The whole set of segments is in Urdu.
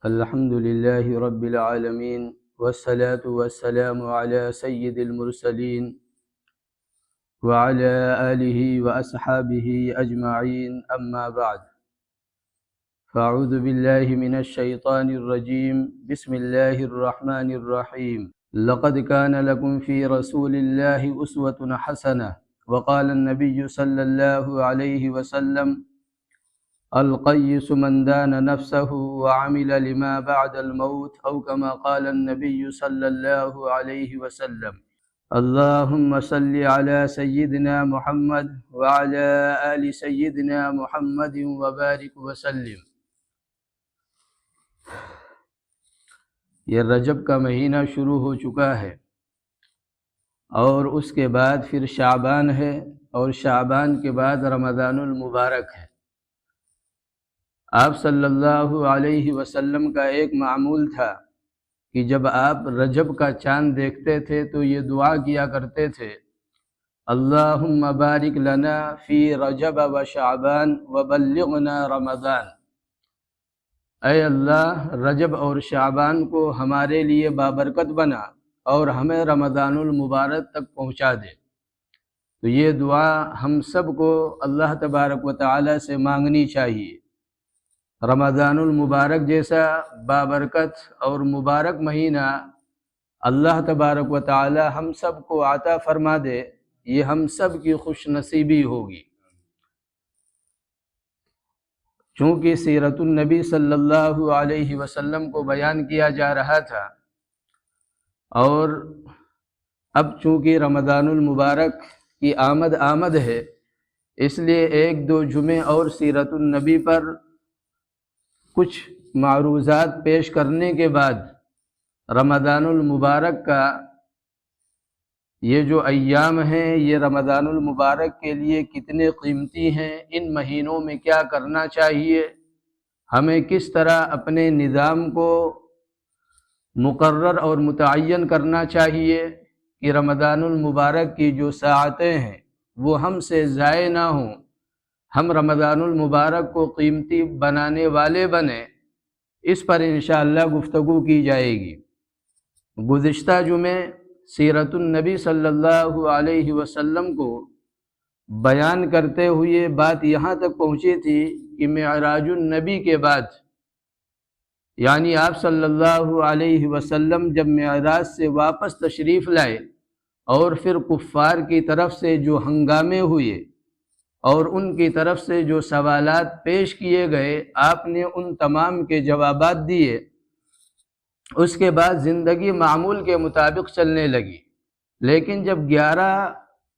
الحمد لله رب العالمين، والصلاة والسلام على سيد المرسلين وعلى آله وأصحابه أجمعين، أما بعد. فأعوذ بالله من الشيطان الرجيم. بسم الله الرحمن الرحيم. لقد كان لكم في رسول الله أسوة حسنة. وقال النبي صلى الله عليه وسلم: القيس من دان نفسه وعمل لما بعد الموت، أو كما قال النبي صلى الله عليه وسلم. اللهم صل على سيدنا محمد وعلى آل سيدنا محمد وبارك وسلم. یہ رجب کا مہینہ شروع ہو چکا ہے، اور اس کے بعد پھر شعبان ہے، اور شعبان کے بعد رمضان المبارک ہے۔ آپ صلی اللہ علیہ وسلم کا ایک معمول تھا کہ جب آپ رجب کا چاند دیکھتے تھے تو یہ دعا کیا کرتے تھے: اللہم بارک لنا فی رجب و شعبان وبلغنا رمضان۔ اے اللہ، رجب اور شعبان کو ہمارے لیے بابرکت بنا اور ہمیں رمضان المبارک تک پہنچا دے۔ تو یہ دعا ہم سب کو اللہ تبارک و تعالی سے مانگنی چاہیے۔ رمضان المبارک جیسا بابرکت اور مبارک مہینہ اللہ تبارک و تعالی ہم سب کو عطا فرما دے، یہ ہم سب کی خوش نصیبی ہوگی۔ چونکہ سیرت النبی صلی اللہ علیہ وسلم کو بیان کیا جا رہا تھا، اور اب چونکہ رمضان المبارک کی آمد ہے، اس لیے ایک دو جمعے اور سیرت النبی پر کچھ معروضات پیش کرنے کے بعد رمضان المبارک کا یہ جو ایام ہیں، یہ رمضان المبارک کے لیے کتنے قیمتی ہیں، ان مہینوں میں کیا کرنا چاہیے، ہمیں کس طرح اپنے نظام کو مقرر اور متعین کرنا چاہیے کہ رمضان المبارک کی جو ساعتیں ہیں وہ ہم سے ضائع نہ ہوں، ہم رمضان المبارک کو قیمتی بنانے والے بنیں، اس پر انشاءاللہ گفتگو کی جائے گی۔ گزشتہ جمعے سیرت النبی صلی اللہ علیہ وسلم کو بیان کرتے ہوئے بات یہاں تک پہنچی تھی کہ معراج النبی کے بعد، یعنی آپ صلی اللہ علیہ وسلم جب معراج سے واپس تشریف لائے اور پھر کفار کی طرف سے جو ہنگامے ہوئے اور ان کی طرف سے جو سوالات پیش کیے گئے، آپ نے ان تمام کے جوابات دیے۔ اس کے بعد زندگی معمول کے مطابق چلنے لگی، لیکن جب 11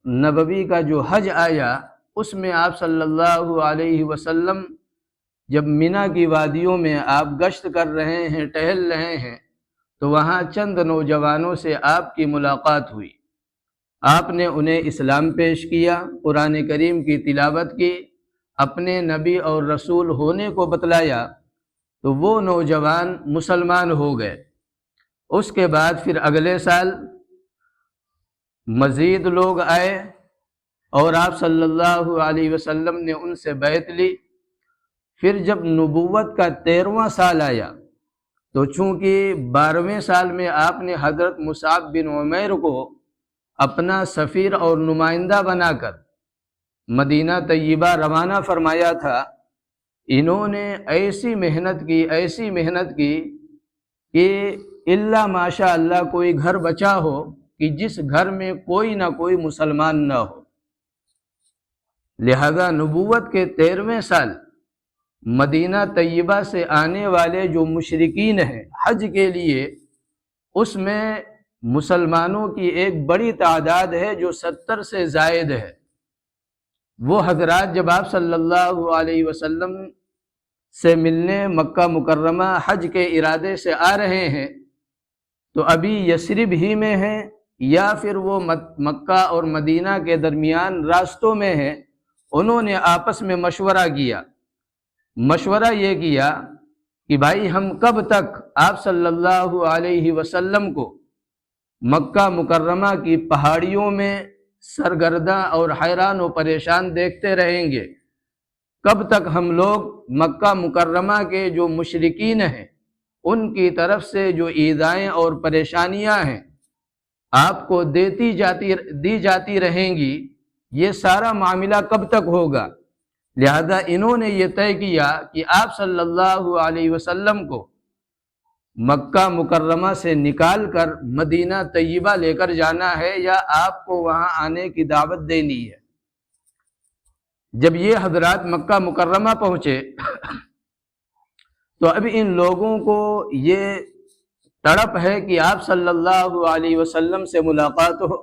نبوی کا جو حج آیا، اس میں آپ صلی اللہ علیہ وسلم جب مینا کی وادیوں میں آپ گشت کر رہے ہیں، ٹہل رہے ہیں، تو وہاں چند نوجوانوں سے آپ کی ملاقات ہوئی۔ آپ نے انہیں اسلام پیش کیا، قرآن کریم کی تلاوت کی، اپنے نبی اور رسول ہونے کو بتلایا، تو وہ نوجوان مسلمان ہو گئے۔ اس کے بعد پھر اگلے سال مزید لوگ آئے اور آپ صلی اللہ علیہ وسلم نے ان سے بیعت لی۔ پھر جب نبوت کا 13واں سال آیا تو چونکہ 12ویں سال میں آپ نے حضرت مصعب بن عمیر کو اپنا سفیر اور نمائندہ بنا کر مدینہ طیبہ روانہ فرمایا تھا، انہوں نے ایسی محنت کی کہ الا ماشاء اللہ کوئی گھر بچا ہو کہ جس گھر میں کوئی نہ کوئی مسلمان نہ ہو۔ لہذا نبوت کے 13ویں سال مدینہ طیبہ سے آنے والے جو مشرکین ہیں حج کے لیے، اس میں مسلمانوں کی ایک بڑی تعداد ہے جو 70 سے زائد ہے۔ وہ حضرات جب آپ صلی اللہ علیہ وسلم سے ملنے مکہ مکرمہ حج کے ارادے سے آ رہے ہیں، تو ابھی یثرب ہی میں ہیں یا پھر وہ مکہ اور مدینہ کے درمیان راستوں میں ہیں، انہوں نے آپس میں مشورہ یہ کیا کہ بھائی ہم کب تک آپ صلی اللہ علیہ وسلم کو مکہ مکرمہ کی پہاڑیوں میں سرگرداں اور حیران و پریشان دیکھتے رہیں گے۔ کب تک ہم لوگ مکہ مکرمہ کے جو مشرکین ہیں ان کی طرف سے جو ایذائیں اور پریشانیاں ہیں آپ کو دی جاتی رہیں گی، یہ سارا معاملہ کب تک ہوگا؟ لہذا انہوں نے یہ طے کیا کہ آپ صلی اللہ علیہ وسلم کو مکہ مکرمہ سے نکال کر مدینہ طیبہ لے کر جانا ہے یا آپ کو وہاں آنے کی دعوت دینی ہے۔ جب یہ حضرات مکہ مکرمہ پہنچے تو اب ان لوگوں کو یہ تڑپ ہے کہ آپ صلی اللہ علیہ وسلم سے ملاقات ہو۔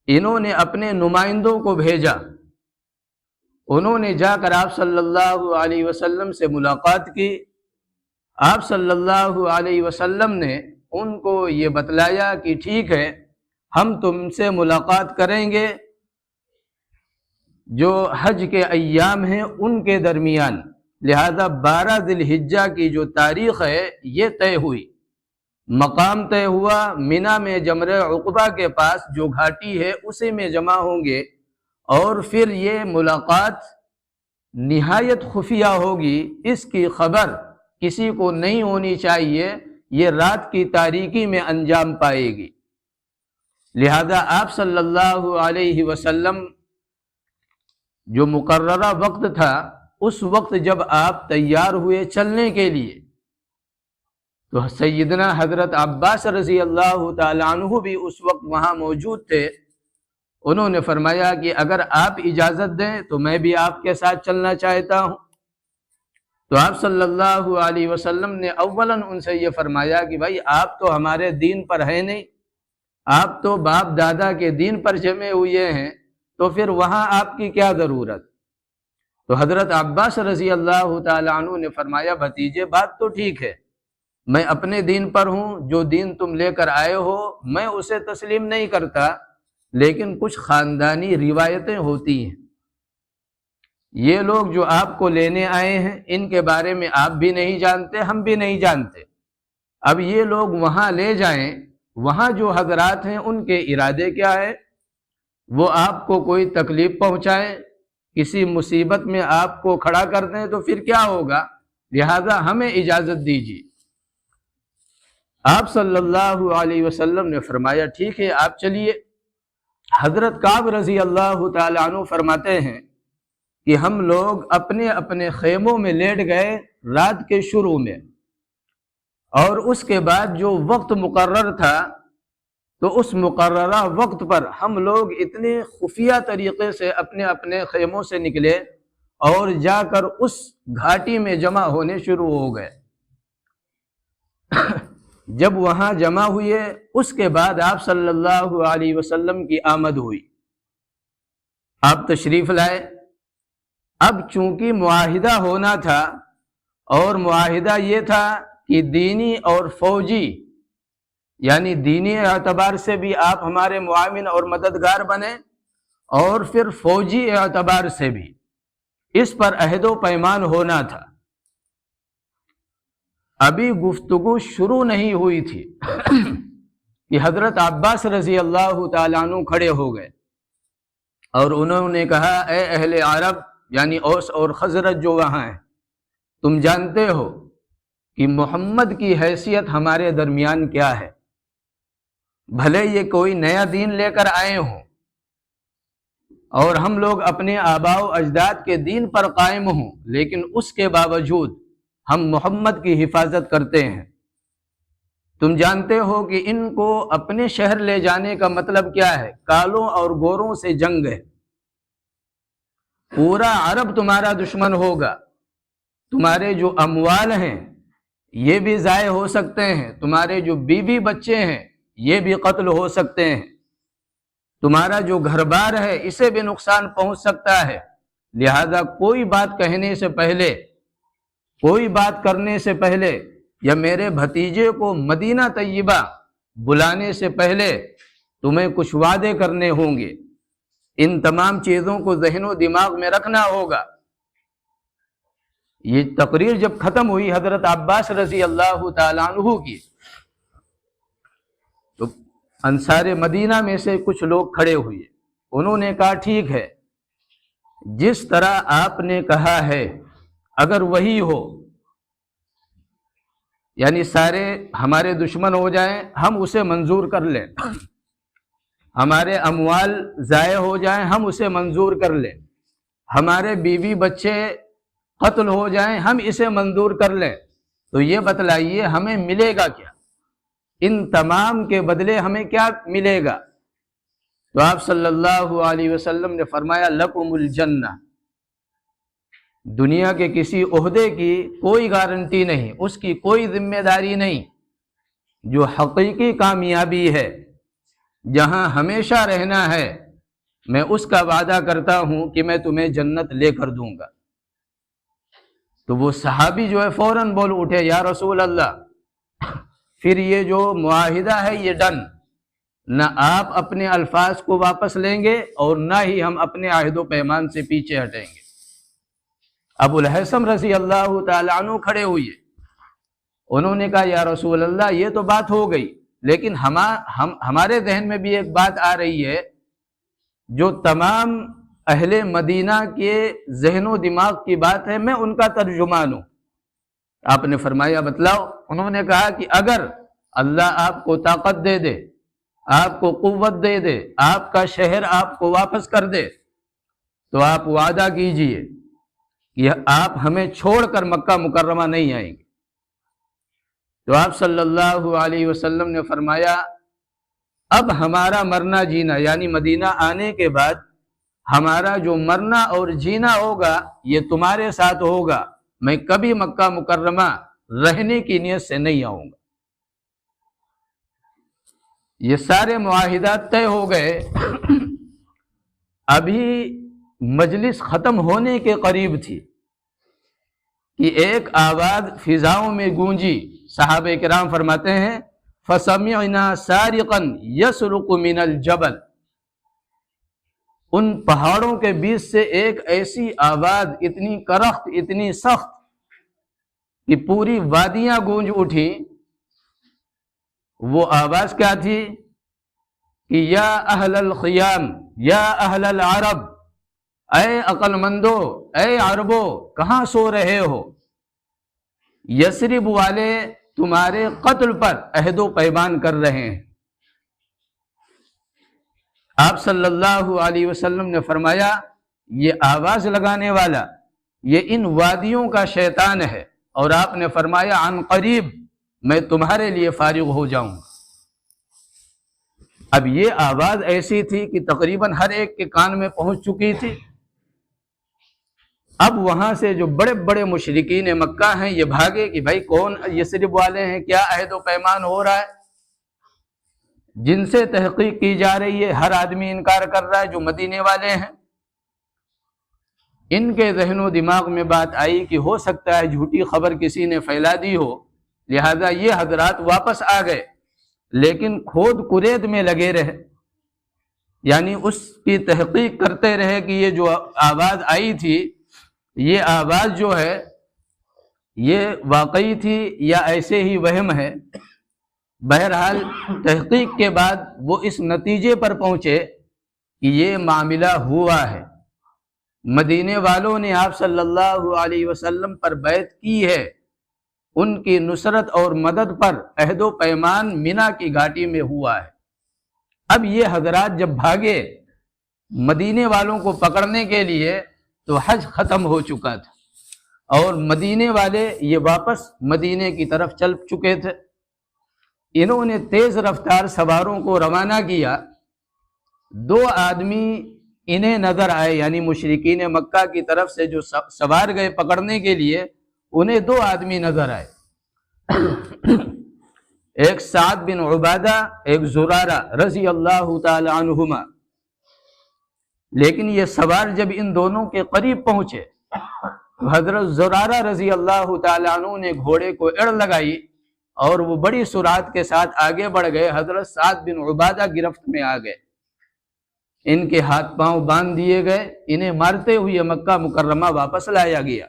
انہوں نے اپنے نمائندوں کو بھیجا، انہوں نے جا کر آپ صلی اللہ علیہ وسلم سے ملاقات کی۔ آپ صلی اللہ علیہ وسلم نے ان کو یہ بتلایا کہ ٹھیک ہے، ہم تم سے ملاقات کریں گے جو حج کے ایام ہیں ان کے درمیان، لہذا 12 ذی الحجہ کی جو تاریخ ہے یہ طے ہوئی، مقام طے ہوا، منی میں جمرہ عقبہ کے پاس جو گھاٹی ہے اسی میں جمع ہوں گے، اور پھر یہ ملاقات نہایت خفیہ ہوگی، اس کی خبر کسی کو نہیں ہونی چاہیے، یہ رات کی تاریکی میں انجام پائے گی۔ لہذا آپ صلی اللہ علیہ وسلم جو مقررہ وقت تھا اس وقت جب آپ تیار ہوئے چلنے کے لیے تو سیدنا حضرت عباس رضی اللہ تعالیٰ عنہ بھی اس وقت وہاں موجود تھے۔ انہوں نے فرمایا کہ اگر آپ اجازت دیں تو میں بھی آپ کے ساتھ چلنا چاہتا ہوں۔ تو آپ صلی اللہ علیہ وسلم نے اولاً ان سے یہ فرمایا کہ بھائی آپ تو ہمارے دین پر ہیں نہیں، آپ تو باپ دادا کے دین پر جمے ہوئے ہیں، تو پھر وہاں آپ کی کیا ضرورت؟ تو حضرت عباس رضی اللہ تعالیٰ عنہ نے فرمایا بھتیجے بات تو ٹھیک ہے، میں اپنے دین پر ہوں، جو دین تم لے کر آئے ہو میں اسے تسلیم نہیں کرتا، لیکن کچھ خاندانی روایتیں ہوتی ہیں، یہ لوگ جو آپ کو لینے آئے ہیں ان کے بارے میں آپ بھی نہیں جانتے، ہم بھی نہیں جانتے، اب یہ لوگ وہاں لے جائیں، وہاں جو حضرات ہیں ان کے ارادے کیا ہے، وہ آپ کو کوئی تکلیف پہنچائیں، کسی مصیبت میں آپ کو کھڑا کر دیں تو پھر کیا ہوگا، لہذا ہمیں اجازت دیجیے۔ آپ صلی اللہ علیہ وسلم نے فرمایا ٹھیک ہے آپ چلیے۔ حضرت کعب رضی اللہ تعالیٰ عنہ فرماتے ہیں کہ ہم لوگ اپنے اپنے خیموں میں لیٹ گئے رات کے شروع میں، اور اس کے بعد جو وقت مقرر تھا تو اس مقررہ وقت پر ہم لوگ اتنے خفیہ طریقے سے اپنے اپنے خیموں سے نکلے اور جا کر اس گھاٹی میں جمع ہونے شروع ہو گئے۔ جب وہاں جمع ہوئے اس کے بعد آپ صلی اللہ علیہ وسلم کی آمد ہوئی، آپ تشریف لائے۔ اب چونکہ معاہدہ ہونا تھا، اور معاہدہ یہ تھا کہ دینی اور فوجی، یعنی دینی اعتبار سے بھی آپ ہمارے معاون اور مددگار بنے، اور پھر فوجی اعتبار سے بھی اس پر عہد و پیمان ہونا تھا۔ ابھی گفتگو شروع نہیں ہوئی تھی کہ حضرت عباس رضی اللہ تعالیٰ عنہ کھڑے ہو گئے اور انہوں نے کہا اے اہل عرب، یعنی اوس اور خزرج جو وہاں ہیں، تم جانتے ہو کہ محمد کی حیثیت ہمارے درمیان کیا ہے، بھلے یہ کوئی نیا دین لے کر آئے ہوں اور ہم لوگ اپنے آباء و اجداد کے دین پر قائم ہوں، لیکن اس کے باوجود ہم محمد کی حفاظت کرتے ہیں۔ تم جانتے ہو کہ ان کو اپنے شہر لے جانے کا مطلب کیا ہے، کالوں اور گوروں سے جنگ ہے، پورا عرب تمہارا دشمن ہوگا، تمہارے جو اموال ہیں یہ بھی ضائع ہو سکتے ہیں، تمہارے جو بیوی بچے ہیں یہ بھی قتل ہو سکتے ہیں، تمہارا جو گھر بار ہے اسے بھی نقصان پہنچ سکتا ہے، لہذا کوئی بات کہنے سے پہلے، کوئی بات کرنے سے پہلے، یا میرے بھتیجے کو مدینہ طیبہ بلانے سے پہلے تمہیں کچھ وعدے کرنے ہوں گے، ان تمام چیزوں کو ذہن و دماغ میں رکھنا ہوگا۔ یہ تقریر جب ختم ہوئی حضرت عباس رضی اللہ تعالیٰ عنہ کی، تو انصار مدینہ میں سے کچھ لوگ کھڑے ہوئے، انہوں نے کہا ٹھیک ہے، جس طرح آپ نے کہا ہے اگر وہی ہو، یعنی سارے ہمارے دشمن ہو جائیں ہم اسے منظور کر لیں، ہمارے اموال ضائع ہو جائیں ہم اسے منظور کر لیں، ہمارے بیوی بچے قتل ہو جائیں ہم اسے منظور کر لیں، تو یہ بتلائیے ہمیں ملے گا کیا؟ ان تمام کے بدلے ہمیں کیا ملے گا؟ تو آپ صلی اللہ علیہ وسلم نے فرمایا لکم الجنہ، دنیا کے کسی عہدے کی کوئی گارنٹی نہیں، اس کی کوئی ذمہ داری نہیں، جو حقیقی کامیابی ہے، جہاں ہمیشہ رہنا ہے، میں اس کا وعدہ کرتا ہوں کہ میں تمہیں جنت لے کر دوں گا۔ تو وہ صحابی جو ہے فوراً بول اٹھے یا رسول اللہ، پھر یہ جو معاہدہ ہے یہ ڈن، نہ آپ اپنے الفاظ کو واپس لیں گے اور نہ ہی ہم اپنے عہد و پیمان سے پیچھے ہٹیں گے۔ ابو الحسن رضی اللہ تعالیٰ عنہ کھڑے ہوئے، انہوں نے کہا یا رسول اللہ یہ تو بات ہو گئی، لیکن ہمارے ذہن میں بھی ایک بات آ رہی ہے جو تمام اہل مدینہ کے ذہن و دماغ کی بات ہے، میں ان کا ترجمان ہوں۔ آپ نے فرمایا بتلاؤ؟ انہوں نے کہا کہ اگر اللہ آپ کو طاقت دے دے، آپ کو قوت دے دے، آپ کا شہر آپ کو واپس کر دے، تو آپ وعدہ کیجئے کہ آپ ہمیں چھوڑ کر مکہ مکرمہ نہیں آئیں گے۔ تو آپ صلی اللہ علیہ وسلم نے فرمایا اب ہمارا مرنا جینا، یعنی مدینہ آنے کے بعد ہمارا جو مرنا اور جینا ہوگا یہ تمہارے ساتھ ہوگا، میں کبھی مکہ مکرمہ رہنے کی نیت سے نہیں آؤں گا۔ یہ سارے معاہدات طے ہو گئے، ابھی مجلس ختم ہونے کے قریب تھی کہ ایک آواز فضاؤں میں گونجی۔ صحابہ کرام فرماتے ہیں فَسَمِعْنَا سَارِقًا يَسْرُقُ مِنَ الْجَبَلِ، ان پہاڑوں کے بیچ سے ایک ایسی آواز اتنی کرخت، اتنی سخت کہ پوری وادیاں گونج اٹھی۔ وہ آواز کیا تھی کہ یا اہل الخیام یا اہل العرب، اے عقل مندو، اے عربو، کہاں سو رہے ہو؟ یثرب والے تمہارے قتل پر عہد و پیمان کر رہے ہیں۔ آپ صلی اللہ علیہ وسلم نے فرمایا یہ آواز لگانے والا یہ ان وادیوں کا شیطان ہے، اور آپ نے فرمایا عن قریب میں تمہارے لیے فارغ ہو جاؤں گا۔ اب یہ آواز ایسی تھی کہ تقریباً ہر ایک کے کان میں پہنچ چکی تھی۔ اب وہاں سے جو بڑے بڑے مشرکین مکہ ہیں یہ بھاگے کہ بھائی کون یثرب والے ہیں، کیا عہد و پیمان ہو رہا ہے، جن سے تحقیق کی جا رہی ہے ہر آدمی انکار کر رہا ہے جو مدینے والے ہیں۔ ان کے ذہن و دماغ میں بات آئی کہ ہو سکتا ہے جھوٹی خبر کسی نے پھیلا دی ہو، لہذا یہ حضرات واپس آ گئے، لیکن کھود کرید میں لگے رہے، یعنی اس کی تحقیق کرتے رہے کہ یہ جو آواز آئی تھی یہ آواز جو ہے یہ واقعی تھی یا ایسے ہی وہم ہے۔ بہرحال تحقیق کے بعد وہ اس نتیجے پر پہنچے کہ یہ معاملہ ہوا ہے، مدینے والوں نے آپ صلی اللہ علیہ وسلم پر بیعت کی ہے، ان کی نصرت اور مدد پر عہد و پیمان مینا کی گھاٹی میں ہوا ہے۔ اب یہ حضرات جب بھاگے مدینے والوں کو پکڑنے کے لیے تو حج ختم ہو چکا تھا اور مدینے والے یہ واپس مدینے کی طرف چل چکے تھے۔ انہوں نے تیز رفتار سواروں کو روانہ کیا، دو آدمی انہیں نظر آئے، یعنی مشرکین مکہ کی طرف سے جو سوار گئے پکڑنے کے لیے انہیں دو آدمی نظر آئے، ایک سعد بن عبادہ، ایک زرارہ رضی اللہ تعالی عنہما۔ لیکن یہ سوار جب ان دونوں کے قریب پہنچے تو حضرت زرارہ رضی اللہ تعالی عنہ نے گھوڑے کو اڑ لگائی اور وہ بڑی سرعت کے ساتھ آگے بڑھ گئے۔ حضرت سعد بن عبادہ گرفت میں آ گئے، ان کے ہاتھ پاؤں باندھ دیے گئے، انہیں مارتے ہوئے مکہ مکرمہ واپس لایا گیا۔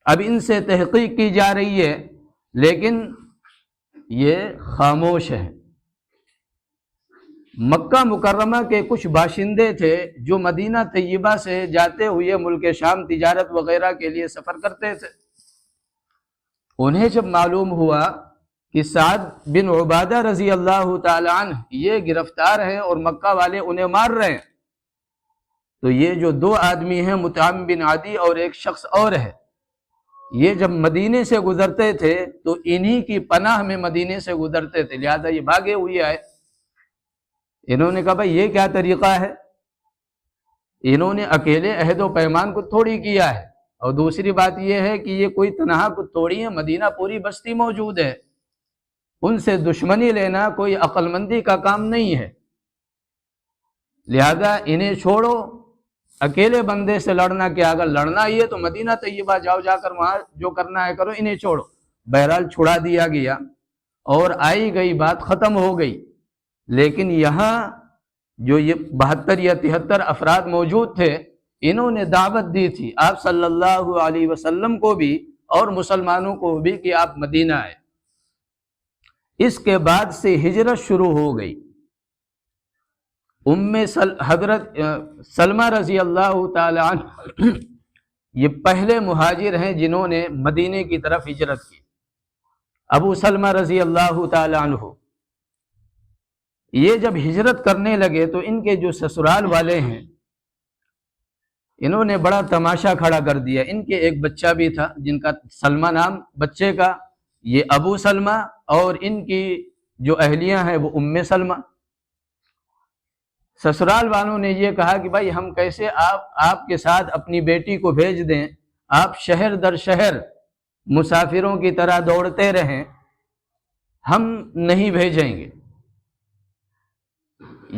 اب ان سے تحقیق کی جا رہی ہے لیکن یہ خاموش ہے۔ مکہ مکرمہ کے کچھ باشندے تھے جو مدینہ طیبہ سے جاتے ہوئے ملک شام تجارت وغیرہ کے لیے سفر کرتے تھے۔ انہیں جب معلوم ہوا کہ سعد بن عبادہ رضی اللہ تعالی عنہ یہ گرفتار ہیں اور مکہ والے انہیں مار رہے ہیں، تو یہ جو دو آدمی ہیں مطعم بن عدی اور ایک شخص اور ہے، یہ جب مدینے سے گزرتے تھے تو انہی کی پناہ میں مدینے سے گزرتے تھے، لہذا یہ بھاگے ہوئے آئے۔ انہوں نے کہا بھائی یہ کیا طریقہ ہے، انہوں نے اکیلے عہد و پیمان کو تھوڑی کیا ہے، اور دوسری بات یہ ہے کہ یہ کوئی تنہا کو تھوڑی ہے، مدینہ پوری بستی موجود ہے، ان سے دشمنی لینا کوئی عقل مندی کا کام نہیں ہے، لہذا انہیں چھوڑو، اکیلے بندے سے لڑنا کیا، اگر لڑنا ہی ہے تو مدینہ طیبہ جاؤ، جا کر وہاں جو کرنا ہے کرو، انہیں چھوڑو۔ بہرحال چھڑا دیا گیا اور آئی گئی بات ختم ہو گئی، لیکن یہاں جو یہ 72 یا 73 افراد موجود تھے، انہوں نے دعوت دی تھی آپ صلی اللہ علیہ وسلم کو بھی اور مسلمانوں کو بھی کہ آپ مدینہ آئے۔ اس کے بعد سے ہجرت شروع ہو گئی۔ حضرت سلمہ رضی اللہ تعالی عنہ یہ پہلے مہاجر ہیں جنہوں نے مدینے کی طرف ہجرت کی۔ ابو سلمہ رضی اللہ تعالی عنہ یہ جب ہجرت کرنے لگے تو ان کے جو سسرال والے ہیں انہوں نے بڑا تماشا کھڑا کر دیا۔ ان کے ایک بچہ بھی تھا جن کا سلمہ نام بچے کا، یہ ابو سلمہ، اور ان کی جو اہلیاں ہیں وہ ام سلمہ۔ سسرال والوں نے یہ کہا کہ بھائی ہم کیسے آپ کے ساتھ اپنی بیٹی کو بھیج دیں، آپ شہر در شہر مسافروں کی طرح دوڑتے رہیں، ہم نہیں بھیجیں گے۔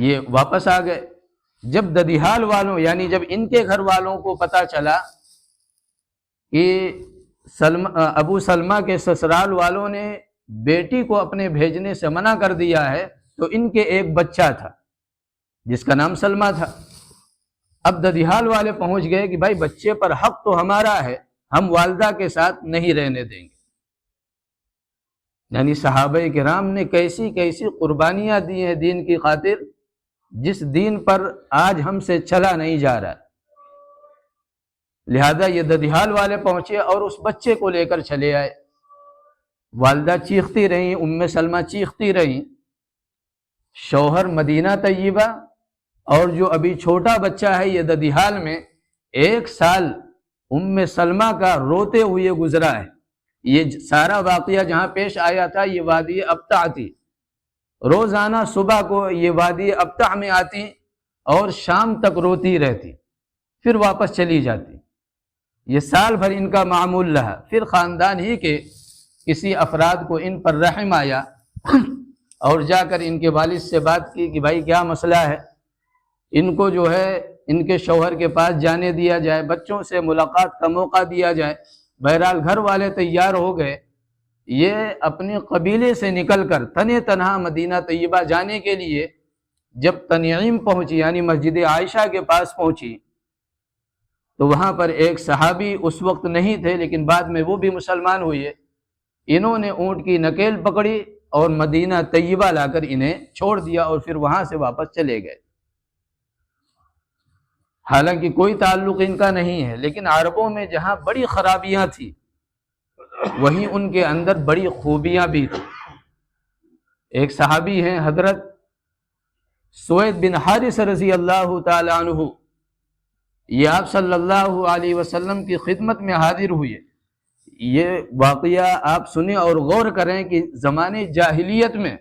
یہ واپس آ گئے۔ جب ددیحال والوں یعنی جب ان کے گھر والوں کو پتہ چلا کہ ابو سلمہ کے سسرال والوں نے بیٹی کو اپنے بھیجنے سے منع کر دیا ہے، تو ان کے ایک بچہ تھا جس کا نام سلمہ تھا۔ اب ددیحال والے پہنچ گئے کہ بھائی بچے پر حق تو ہمارا ہے، ہم والدہ کے ساتھ نہیں رہنے دیں گے۔ یعنی صحابہ کرام نے کیسی کیسی قربانیاں دی ہیں دین کی خاطر، جس دین پر آج ہم سے چلا نہیں جا رہا۔ لہذا یہ ددیحال والے پہنچے اور اس بچے کو لے کر چلے آئے۔ والدہ چیختی رہیں، ام سلمہ چیختی رہیں، شوہر مدینہ طیبہ، اور جو ابھی چھوٹا بچہ ہے یہ ددیحال میں 1 سال ام سلمہ کا روتے ہوئے گزرا ہے۔ یہ سارا واقعہ جہاں پیش آیا تھا یہ وادی ابتع تھی۔ روزانہ صبح کو یہ وادی ابتع میں آتی اور شام تک روتی رہتی، پھر واپس چلی جاتی۔ یہ سال بھر ان کا معمول رہا۔ پھر خاندان ہی کے کسی افراد کو ان پر رحم آیا اور جا کر ان کے والد سے بات کی کہ بھائی کیا مسئلہ ہے، ان کو جو ہے ان کے شوہر کے پاس جانے دیا جائے، بچوں سے ملاقات کا موقع دیا جائے۔ بہرحال گھر والے تیار ہو گئے، یہ اپنے قبیلے سے نکل کر تنے تنہا مدینہ طیبہ جانے کے لیے جب تنعیم پہنچی یعنی مسجد عائشہ کے پاس پہنچی تو وہاں پر ایک صحابی اس وقت نہیں تھے لیکن بعد میں وہ بھی مسلمان ہوئے۔ انہوں نے اونٹ کی نکیل پکڑی اور مدینہ طیبہ لا کر انہیں چھوڑ دیا اور پھر وہاں سے واپس چلے گئے۔ حالانکہ کوئی تعلق ان کا نہیں ہے، لیکن عربوں میں جہاں بڑی خرابیاں تھیں وہیں ان کے اندر بڑی خوبیاں بھی تھیں۔ ایک صحابی ہیں حضرت سوید بن حارث رضی اللہ تعالی عنہ، یہ آپ صلی اللہ علیہ وسلم کی خدمت میں حاضر ہوئے۔ یہ واقعہ آپ سنیں اور غور کریں کہ زمانے جاہلیت میں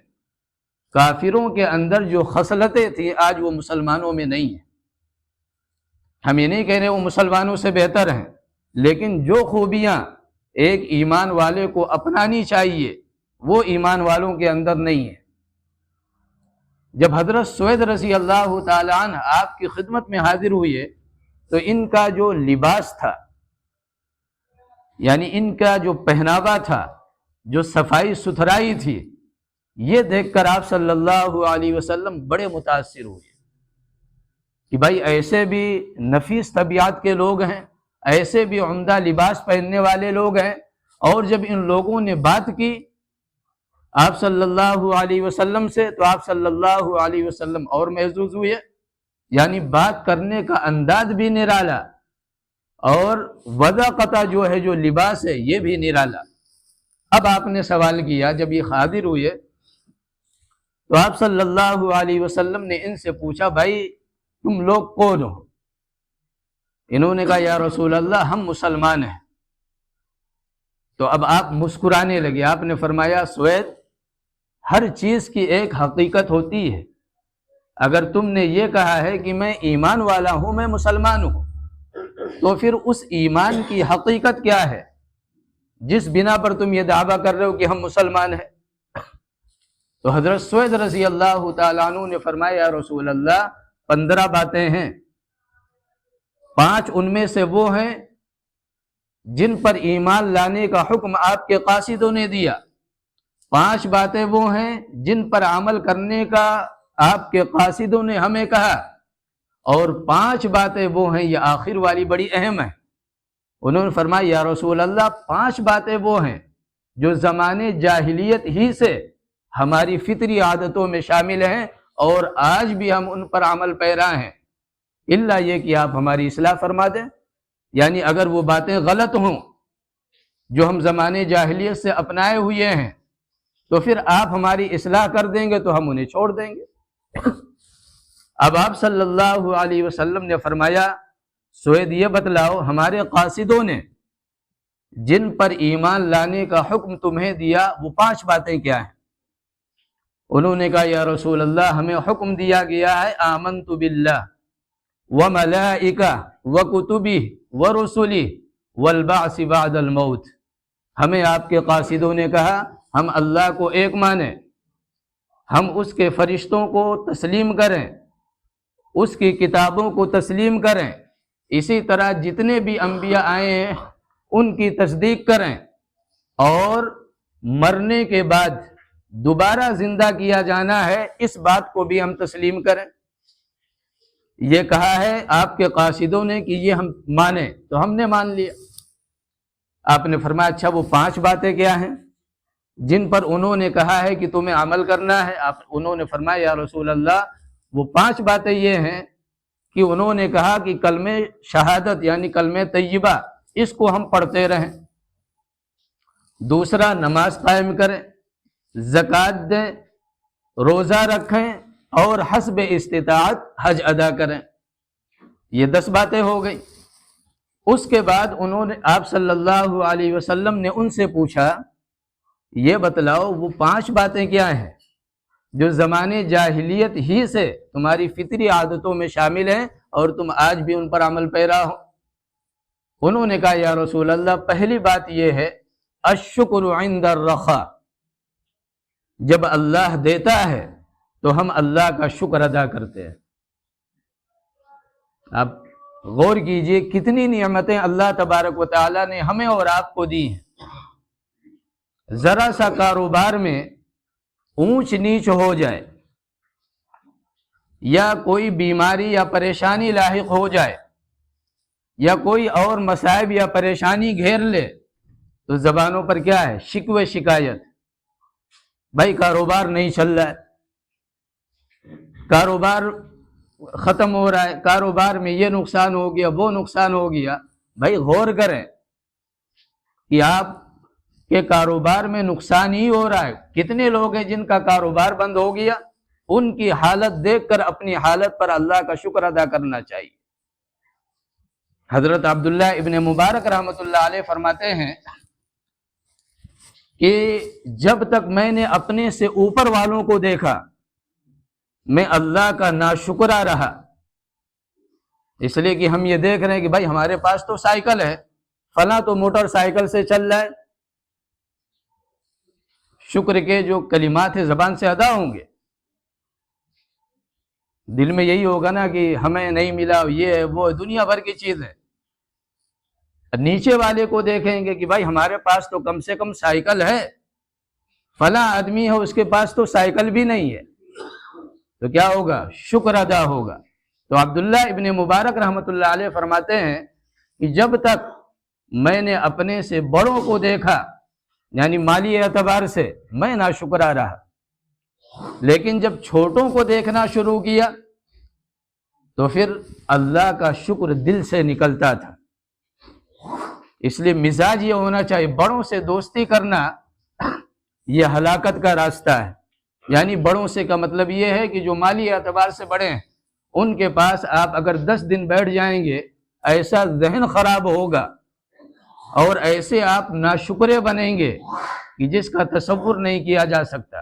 کافروں کے اندر جو خصلتیں تھیں آج وہ مسلمانوں میں نہیں ہیں۔ ہم یہ نہیں کہہ رہے وہ مسلمانوں سے بہتر ہیں، لیکن جو خوبیاں ایک ایمان والے کو اپنانی چاہیے وہ ایمان والوں کے اندر نہیں ہے۔ جب حضرت سوید رضی اللہ تعالی عنہ آپ کی خدمت میں حاضر ہوئے تو ان کا جو لباس تھا یعنی ان کا جو پہناوا تھا، جو صفائی ستھرائی تھی، یہ دیکھ کر آپ صلی اللہ علیہ وسلم بڑے متاثر ہوئے کہ بھائی ایسے بھی نفیس طبیعت کے لوگ ہیں، ایسے بھی عمدہ لباس پہننے والے لوگ ہیں، اور جب ان لوگوں نے بات کی آپ صلی اللہ علیہ وسلم سے، تو آپ صلی اللہ علیہ وسلم اور محظوظ ہوئے، یعنی بات کرنے کا انداز بھی نرالا، اور وضاقتہ جو ہے، جو لباس ہے، یہ بھی نرالا۔ اب آپ نے سوال کیا، جب یہ حاضر ہوئے تو آپ صلی اللہ علیہ وسلم نے ان سے پوچھا، بھائی تم لوگ کون ہو؟ انہوں نے کہا، یا رسول اللہ ہم مسلمان ہیں۔ تو اب آپ مسکرانے لگے۔ آپ نے فرمایا، سوید، ہر چیز کی ایک حقیقت ہوتی ہے، اگر تم نے یہ کہا ہے کہ میں ایمان والا ہوں، میں مسلمان ہوں، تو پھر اس ایمان کی حقیقت کیا ہے جس بنا پر تم یہ دعویٰ کر رہے ہو کہ ہم مسلمان ہیں؟ تو حضرت سوید رضی اللہ تعالیٰ عنہ نے فرمایا، یا رسول اللہ 15 باتیں ہیں، 5 ان میں سے وہ ہیں جن پر ایمان لانے کا حکم آپ کے قاصدوں نے دیا، 5 باتیں وہ ہیں جن پر عمل کرنے کا آپ کے قاصدوں نے ہمیں کہا، اور 5 باتیں وہ ہیں، یہ آخر والی بڑی اہم ہے۔ انہوں نے فرمایا، یا رسول اللہ 5 باتیں وہ ہیں جو زمانے جاہلیت ہی سے ہماری فطری عادتوں میں شامل ہیں، اور آج بھی ہم ان پر عمل پیرا ہیں، الا یہ کہ آپ ہماری اصلاح فرما دیں، یعنی اگر وہ باتیں غلط ہوں جو ہم زمانے جاہلیت سے اپنائے ہوئے ہیں، تو پھر آپ ہماری اصلاح کر دیں گے تو ہم انہیں چھوڑ دیں گے۔ اب آپ صلی اللہ علیہ وسلم نے فرمایا، سوید یہ بتلاؤ، ہمارے قاصدوں نے جن پر ایمان لانے کا حکم تمہیں دیا وہ 5 باتیں کیا ہیں؟ انہوں نے کہا، یا رسول اللہ ہمیں حکم دیا گیا ہے، آمنت باللہ وملائکہ وکتبہ ورسلہ والبعث بعد الموت۔ ہمیں آپ کے قاصدوں نے کہا، ہم اللہ کو ایک مانیں، ہم اس کے فرشتوں کو تسلیم کریں، اس کی کتابوں کو تسلیم کریں، اسی طرح جتنے بھی انبیاء آئے ہیں ان کی تصدیق کریں، اور مرنے کے بعد دوبارہ زندہ کیا جانا ہے، اس بات کو بھی ہم تسلیم کریں۔ یہ کہا ہے آپ کے قاصدوں نے کہ یہ ہم مانیں، تو ہم نے مان لیا۔ آپ نے فرمایا، اچھا وہ 5 باتیں کیا ہیں جن پر انہوں نے کہا ہے کہ تمہیں عمل کرنا ہے؟ انہوں نے فرمایا، یا رسول اللہ وہ 5 باتیں یہ ہیں کہ انہوں نے کہا کہ کلمہ شہادت یعنی کلمہ طیبہ اس کو ہم پڑھتے رہیں، دوسرا نماز قائم کریں، زکوٰۃ دیں، روزہ رکھیں، اور حسب استطاعت حج ادا کریں۔ یہ 10 باتیں ہو گئی۔ اس کے بعد انہوں نے آپ صلی اللہ علیہ وسلم نے ان سے پوچھا، یہ بتلاؤ وہ 5 باتیں کیا ہیں جو زمانے جاہلیت ہی سے تمہاری فطری عادتوں میں شامل ہیں اور تم آج بھی ان پر عمل پیرا ہو؟ انہوں نے کہا، یا رسول اللہ پہلی بات یہ ہے، الشکر عند الرخاء، جب اللہ دیتا ہے تو ہم اللہ کا شکر ادا کرتے ہیں۔ آپ غور کیجئے کتنی نعمتیں اللہ تبارک و تعالیٰ نے ہمیں اور آپ کو دی ہیں۔ ذرا سا کاروبار میں اونچ نیچ ہو جائے، یا کوئی بیماری یا پریشانی لاحق ہو جائے، یا کوئی اور مصائب یا پریشانی گھیر لے، تو زبانوں پر کیا ہے؟ شکوے شکایت، بھائی کاروبار نہیں چل رہا ہے، کاروبار ختم ہو رہا ہے، کاروبار میں یہ نقصان ہو گیا، وہ نقصان ہو گیا۔ بھائی غور کریں کہ آپ کے کاروبار میں نقصان ہی ہو رہا ہے، کتنے لوگ ہیں جن کا کاروبار بند ہو گیا؟ ان کی حالت دیکھ کر اپنی حالت پر اللہ کا شکر ادا کرنا چاہیے۔ حضرت عبداللہ ابن مبارک رحمۃ اللہ علیہ فرماتے ہیں کہ جب تک میں نے اپنے سے اوپر والوں کو دیکھا میں اللہ کا ناشکرا رہا، اس لیے کہ ہم یہ دیکھ رہے ہیں کہ بھائی ہمارے پاس تو سائیکل ہے، فلاں تو موٹر سائیکل سے چل رہا ہے، شکر کے جو کلمات ہیں زبان سے ادا ہوں گے، دل میں یہی ہوگا نا کہ ہمیں نہیں ملا، یہ وہ دنیا بھر کی چیز ہے۔ نیچے والے کو دیکھیں گے کہ بھائی ہمارے پاس تو کم سے کم سائیکل ہے، فلاں آدمی ہے اس کے پاس تو سائیکل بھی نہیں ہے، تو کیا ہوگا؟ شکر ادا ہوگا۔ تو عبداللہ ابن مبارک رحمۃ اللہ علیہ فرماتے ہیں کہ جب تک میں نے اپنے سے بڑوں کو دیکھا یعنی مالی اعتبار سے میں ناشکرا رہا، لیکن جب چھوٹوں کو دیکھنا شروع کیا تو پھر اللہ کا شکر دل سے نکلتا تھا۔ اس لیے مزاج یہ ہونا چاہیے، بڑوں سے دوستی کرنا یہ ہلاکت کا راستہ ہے۔ یعنی بڑوں سے کا مطلب یہ ہے کہ جو مالی اعتبار سے بڑے ہیں ان کے پاس آپ اگر 10 دن بیٹھ جائیں گے ایسا ذہن خراب ہوگا اور ایسے آپ ناشکرے بنیں گے کہ جس کا تصور نہیں کیا جا سکتا۔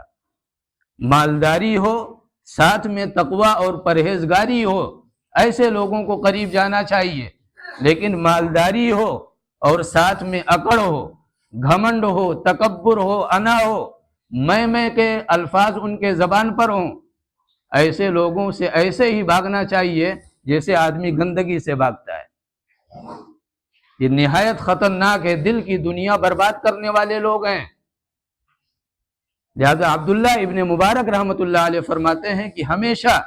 مالداری ہو، ساتھ میں تقوی اور پرہیزگاری ہو، ایسے لوگوں کو قریب جانا چاہیے، لیکن مالداری ہو اور ساتھ میں اکڑ ہو، گھمنڈ ہو، تکبر ہو، انا ہو، میں کے الفاظ ان کے زبان پر ہوں، ایسے لوگوں سے ایسے ہی بھاگنا چاہیے جیسے آدمی گندگی سے بھاگتا ہے۔ یہ نہایت خطرناک ہے، دل کی دنیا برباد کرنے والے لوگ ہیں۔ لہذا عبداللہ ابن مبارک رحمۃ اللہ علیہ فرماتے ہیں کہ ہمیشہ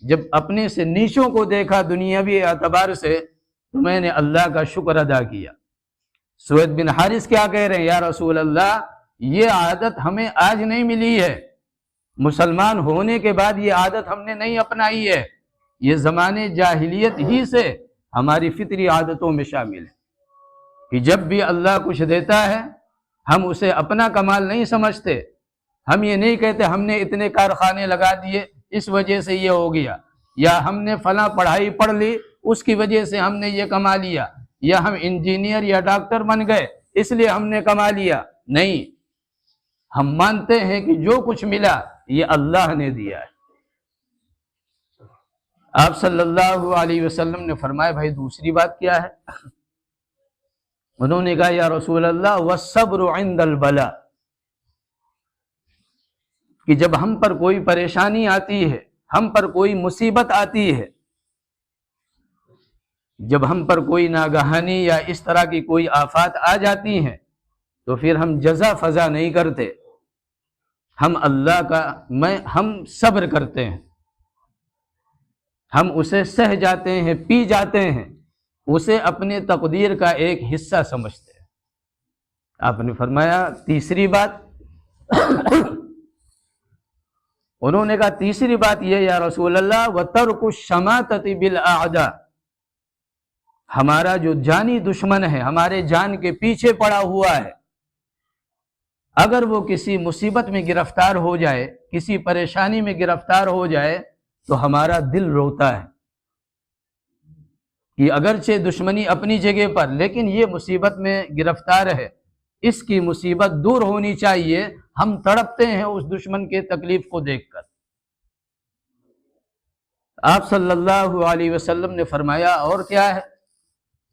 جب اپنے سے نیچوں کو دیکھا دنیاوی اعتبار سے تو میں نے اللہ کا شکر ادا کیا۔ سوید بن حارث کیا کہہ رہے ہیں، یا رسول اللہ یہ عادت ہمیں آج نہیں ملی ہے، مسلمان ہونے کے بعد یہ عادت ہم نے نہیں اپنائی ہے، یہ زمانے جاہلیت ہی سے ہماری فطری عادتوں میں شامل ہے کہ جب بھی اللہ کچھ دیتا ہے ہم اسے اپنا کمال نہیں سمجھتے۔ ہم یہ نہیں کہتے ہم نے اتنے کارخانے لگا دیے اس وجہ سے یہ ہو گیا، یا ہم نے فلاں پڑھائی پڑھ لی اس کی وجہ سے ہم نے یہ کما لیا، یا ہم انجینئر یا ڈاکٹر بن گئے اس لیے ہم نے کما لیا۔ نہیں، ہم مانتے ہیں کہ جو کچھ ملا یہ اللہ نے دیا ہے۔ آپ صلی اللہ علیہ وسلم نے فرمایا بھائی دوسری بات کیا ہے؟ انہوں نے کہا یا رسول اللہ والصبر عند البلاء، کہ جب ہم پر کوئی پریشانی آتی ہے، ہم پر کوئی مصیبت آتی ہے، جب ہم پر کوئی ناگہانی یا اس طرح کی کوئی آفات آ جاتی ہیں تو پھر ہم جزا فضا نہیں کرتے، ہم اللہ کا ہم صبر کرتے ہیں، ہم اسے سہ جاتے ہیں، پی جاتے ہیں، اسے اپنے تقدیر کا ایک حصہ سمجھتے ہیں۔ آپ نے فرمایا تیسری بات انہوں نے کہا تیسری بات یہ یا رسول اللہ وَتَرْكُ الشَّمَاتَةِ بِالْأَعْدَاءِ، ہمارا جو جانی دشمن ہے، ہمارے جان کے پیچھے پڑا ہوا ہے، اگر وہ کسی مصیبت میں گرفتار ہو جائے، کسی پریشانی میں گرفتار ہو جائے تو ہمارا دل روتا ہے کہ اگرچہ دشمنی اپنی جگہ پر لیکن یہ مصیبت میں گرفتار ہے، اس کی مصیبت دور ہونی چاہیے، ہم تڑپتے ہیں اس دشمن کے تکلیف کو دیکھ کر۔ آپ صلی اللہ علیہ وسلم نے فرمایا اور کیا ہے؟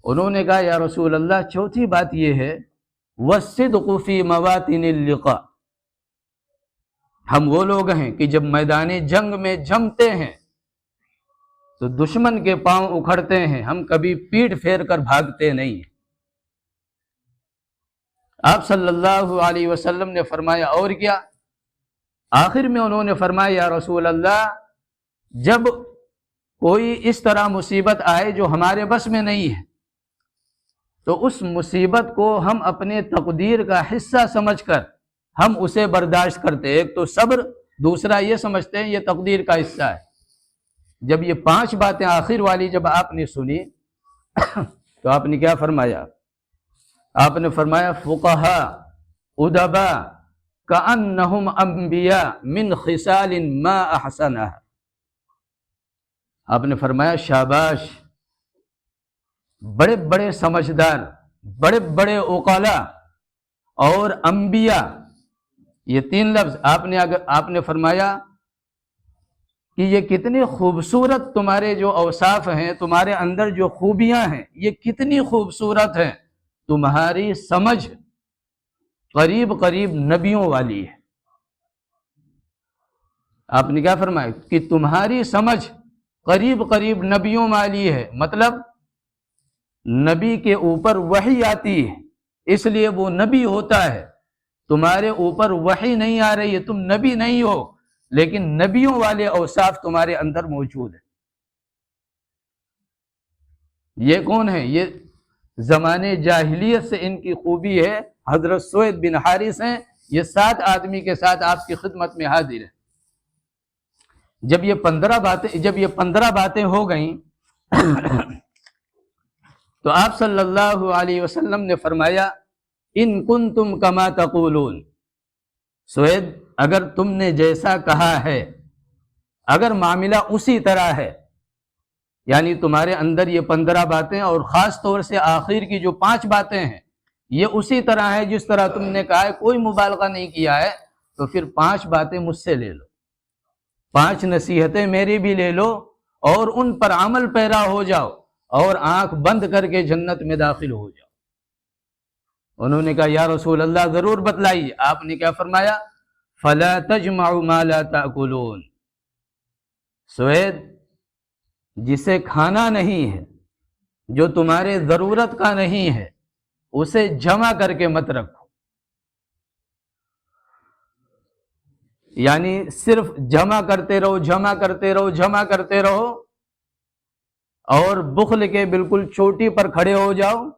انہوں نے کہا یا رسول اللہ چوتھی بات یہ ہے وَالصِّدْقُ فِي مَوَاطِنِ اللِّقَاءِ، ہم وہ لوگ ہیں کہ جب میدان جنگ میں جمتے ہیں تو دشمن کے پاؤں اکھڑتے ہیں، ہم کبھی پیٹ پھیر کر بھاگتے نہیں۔ آپ صلی اللہ علیہ وسلم نے فرمایا اور کیا؟ آخر میں انہوں نے فرمایا یا رسول اللہ جب کوئی اس طرح مصیبت آئے جو ہمارے بس میں نہیں ہے تو اس مصیبت کو ہم اپنے تقدیر کا حصہ سمجھ کر ہم اسے برداشت کرتے، ایک تو صبر، دوسرا یہ سمجھتے ہیں یہ تقدیر کا حصہ ہے۔ جب یہ 5 باتیں آخر والی جب آپ نے سنی تو آپ نے کیا فرمایا؟ آپ نے فرمایا فقہاء ادباء کأنہم انبیاء من خصال ما احسنها، آپ نے فرمایا شاباش، بڑے بڑے سمجھدار، بڑے بڑے عقلاء اور انبیاء، یہ 3 لفظ آپ نے فرمایا کہ یہ کتنی خوبصورت تمہارے جو اوصاف ہیں، تمہارے اندر جو خوبیاں ہیں یہ کتنی خوبصورت ہیں، تمہاری سمجھ قریب قریب نبیوں والی ہے۔ آپ نے کیا فرمایا کہ تمہاری سمجھ قریب قریب نبیوں والی ہے، مطلب نبی کے اوپر وحی آتی ہے اس لیے وہ نبی ہوتا ہے، تمہارے اوپر وحی نہیں آ رہی ہے، تم نبی نہیں ہو لیکن نبیوں والے اوصاف تمہارے اندر موجود ہیں۔ یہ کون ہے؟ یہ زمانے جاہلیت سے ان کی خوبی ہے، حضرت سوید بن حارث ہیں، یہ 7 آدمی کے ساتھ آپ کی خدمت میں حاضر ہیں۔ جب یہ 15 باتیں ہو گئیں تو آپ صلی اللہ علیہ وسلم نے فرمایا ان کنتم کما تقولون، سوید اگر تم نے جیسا کہا ہے، اگر معاملہ اسی طرح ہے، یعنی تمہارے اندر یہ 15 باتیں اور خاص طور سے آخر کی جو 5 باتیں ہیں یہ اسی طرح ہے جس طرح تم نے کہا ہے، کوئی مبالغہ نہیں کیا ہے، تو پھر 5 باتیں مجھ سے لے لو، 5 نصیحتیں میری بھی لے لو اور ان پر عمل پیرا ہو جاؤ اور آنکھ بند کر کے جنت میں داخل ہو جاؤ۔ انہوں نے کہا یا رسول اللہ ضرور بتلائیے۔ آپ نے کیا فرمایا؟ فَلَا تَجْمَعُ مَا لَا تَأْكُلُونَ، سوید جسے کھانا نہیں ہے، جو تمہارے ضرورت کا نہیں ہے، اسے جمع کر کے مت رکھو، یعنی صرف جمع کرتے رہو جمع کرتے رہو جمع کرتے رہو اور بخل کے بالکل چوٹی پر کھڑے ہو جاؤ،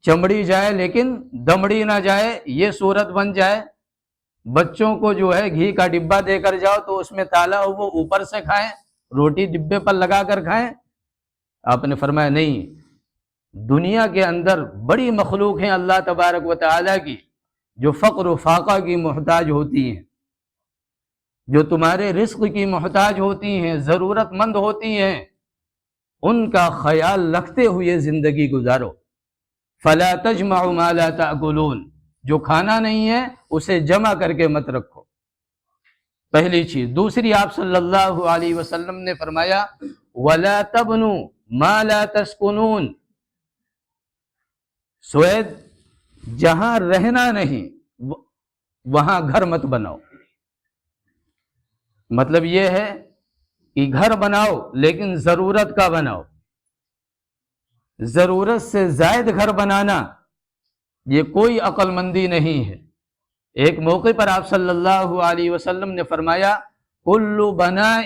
چمڑی جائے لیکن دمڑی نہ جائے، یہ صورت بن جائے۔ بچوں کو جو ہے گھی کا ڈبہ دے کر جاؤ تو اس میں تالا ہو، وہ اوپر سے کھائیں، روٹی ڈبے پر لگا کر کھائیں۔ آپ نے فرمایا نہیں، دنیا کے اندر بڑی مخلوق ہیں اللہ تبارک و تعالیٰ کی جو فقر و فاقہ کی محتاج ہوتی ہیں، جو تمہارے رزق کی محتاج ہوتی ہیں، ضرورت مند ہوتی ہیں، ان کا خیال رکھتے ہوئے زندگی گزارو۔ فَلَا تَجْمَعُ مَا لَا تَأْكُلُونَ، جو کھانا نہیں ہے اسے جمع کر کے مت رکھو، پہلی چیز۔ دوسری، آپ صلی اللہ علیہ وسلم نے فرمایا وَلَا تَبْنُوا مَا لَا تَسْكُنُونَ، سوید جہاں رہنا نہیں وہاں گھر مت بناؤ۔ مطلب یہ ہے کہ گھر بناؤ لیکن ضرورت کا بناؤ، ضرورت سے زائد گھر بنانا یہ کوئی عقل مندی نہیں ہے۔ ایک موقع پر آپ صلی اللہ علیہ وسلم نے فرمایا کل بناء،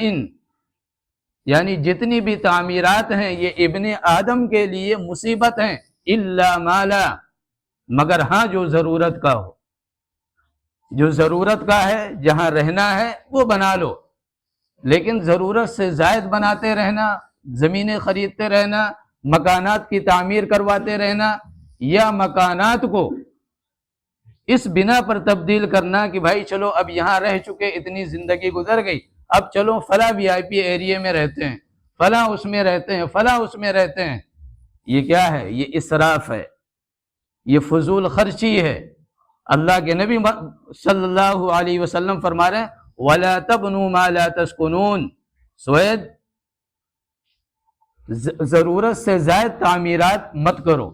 یعنی جتنی بھی تعمیرات ہیں یہ ابن آدم کے لیے مصیبت ہیں، الا ما لا، مگر ہاں جو ضرورت کا ہو، جو ضرورت کا ہے، جہاں رہنا ہے وہ بنا لو، لیکن ضرورت سے زائد بناتے رہنا، زمینیں خریدتے رہنا، مکانات کی تعمیر کرواتے رہنا، یا مکانات کو اس بنا پر تبدیل کرنا کہ بھائی چلو اب یہاں رہ چکے، اتنی زندگی گزر گئی، اب چلو فلاں وی آئی پی ایریے میں رہتے ہیں، فلاں اس میں رہتے ہیں، فلاں اس میں رہتے ہیں۔ یہ کیا ہے؟ یہ اسراف ہے، یہ فضول خرچی ہے۔ اللہ کے نبی صلی اللہ علیہ وسلم فرما رہے ہیں وَلَا تَبْنُوا مَا لَا تَسْكُنُونَ، سوید ضرورت سے زائد تعمیرات مت کرو،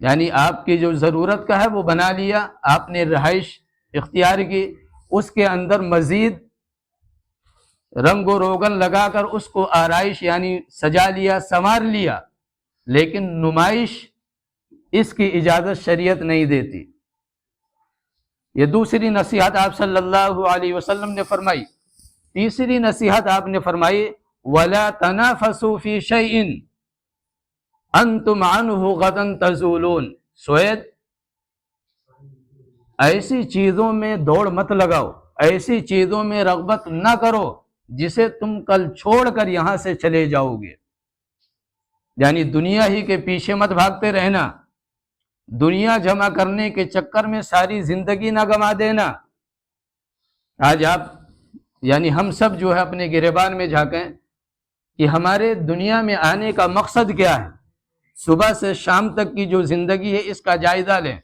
یعنی آپ کی جو ضرورت کا ہے وہ بنا لیا، آپ نے رہائش اختیار کی، اس کے اندر مزید رنگ و روغن لگا کر اس کو آرائش یعنی سجا لیا، سنوار لیا، لیکن نمائش اس کی اجازت شریعت نہیں دیتی۔ یہ دوسری نصیحت آپ صلی اللہ علیہ وسلم نے فرمائی۔ تیسری نصیحت آپ نے فرمائی وَلَا تَنَافَسُوا فِي شَيْءٍ أَنْتُمْ عَنْهُ غَدًا تَزُولُونَ، سوید ایسی چیزوں میں دوڑ مت لگاؤ، ایسی چیزوں میں رغبت نہ کرو جسے تم کل چھوڑ کر یہاں سے چلے جاؤ گے، یعنی دنیا ہی کے پیچھے مت بھاگتے رہنا، دنیا جمع کرنے کے چکر میں ساری زندگی نہ گنوا دینا۔ آج آپ یعنی ہم سب جو ہے اپنے گریبان میں جھانکیں کہ ہمارے دنیا میں آنے کا مقصد کیا ہے، صبح سے شام تک کی جو زندگی ہے اس کا جائزہ لیں۔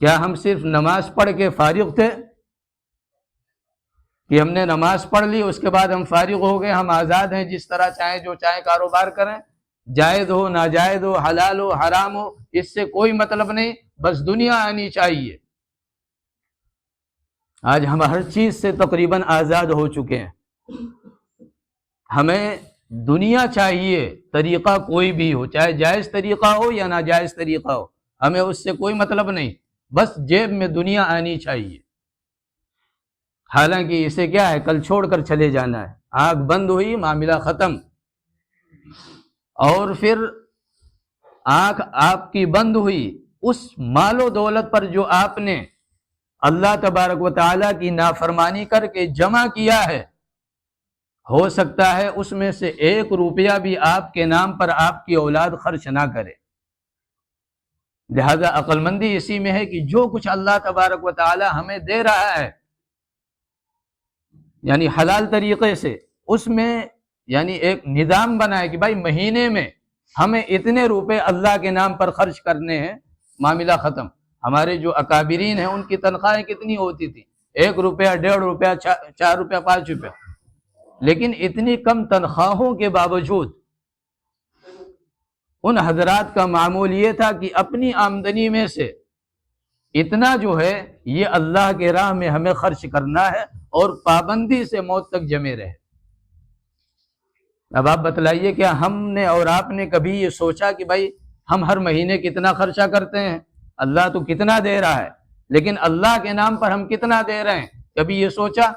کیا ہم صرف نماز پڑھ کے فارغ تھے کہ ہم نے نماز پڑھ لی اس کے بعد ہم فارغ ہو گئے، ہم آزاد ہیں، جس طرح چاہیں جو چاہیں کاروبار کریں، جائز ہو ناجائز ہو، حلال ہو حرام ہو، اس سے کوئی مطلب نہیں، بس دنیا آنی چاہیے۔ آج ہم ہر چیز سے تقریباً آزاد ہو چکے ہیں، ہمیں دنیا چاہیے، طریقہ کوئی بھی ہو، چاہے جائز طریقہ ہو یا ناجائز طریقہ ہو، ہمیں اس سے کوئی مطلب نہیں، بس جیب میں دنیا آنی چاہیے۔ حالانکہ اسے کیا ہے، کل چھوڑ کر چلے جانا ہے، آنکھ بند ہوئی معاملہ ختم، اور پھر آنکھ آپ کی بند ہوئی اس مال و دولت پر جو آپ نے اللہ تبارک و تعالیٰ کی نافرمانی کر کے جمع کیا ہے، ہو سکتا ہے اس میں سے 1 روپیہ بھی آپ کے نام پر آپ کی اولاد خرچ نہ کرے۔ لہذا عقل مندی اسی میں ہے کہ جو کچھ اللہ تبارک و تعالیٰ ہمیں دے رہا ہے یعنی حلال طریقے سے، اس میں یعنی ایک نظام بنائے کہ بھائی مہینے میں ہمیں اتنے روپے اللہ کے نام پر خرچ کرنے ہیں، معاملہ ختم۔ ہمارے جو اکابرین ہیں ان کی تنخواہیں کتنی ہوتی تھی؟ 1 روپیہ، 1.5 روپیہ، 4 روپیہ، 5 روپیہ، لیکن اتنی کم تنخواہوں کے باوجود ان حضرات کا معمول یہ تھا کہ اپنی آمدنی میں سے اتنا جو ہے یہ اللہ کے راہ میں ہمیں خرچ کرنا ہے اور پابندی سے موت تک جمے رہے۔ اب آپ بتلائیے کیا ہم نے اور آپ نے کبھی یہ سوچا کہ بھائی ہم ہر مہینے کتنا خرچہ کرتے ہیں؟ اللہ تو کتنا دے رہا ہے، لیکن اللہ کے نام پر ہم کتنا دے رہے ہیں؟ کبھی یہ سوچا؟